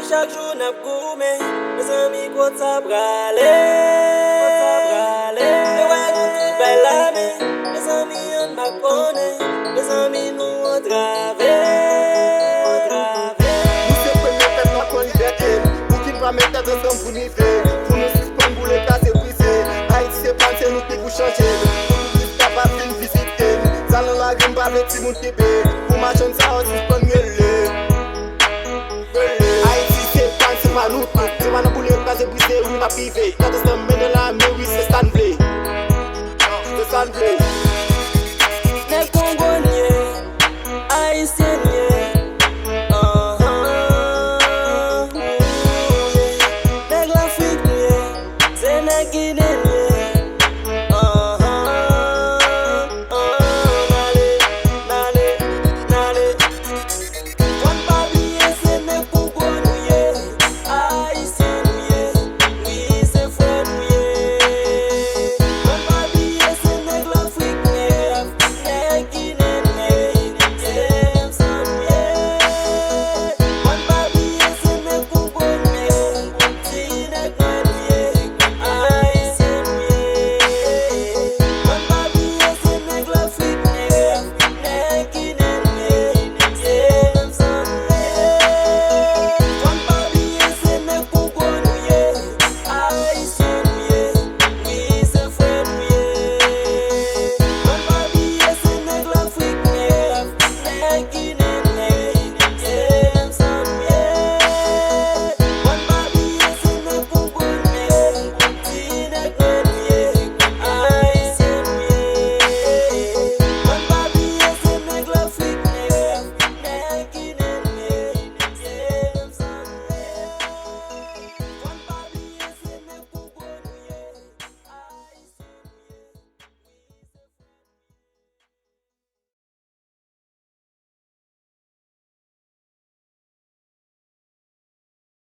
chaque jour n'a goumé. Mes amis, quoi ça brale. Et ouais, nous tout belle amie. Mes amis, on m'a connaît. Mes amis, nous on Nous se premier tête dans la liberté. Pour qui pas mettre tête ensemble pour niveler. Pour nous suspendre, pour les casser, briser. Haïti c'est pas c'est nous qui vous changer. Pour nous capable de visiter. Ça nous la grime par le petit monde qui paie. Pour ma chance ça aussi.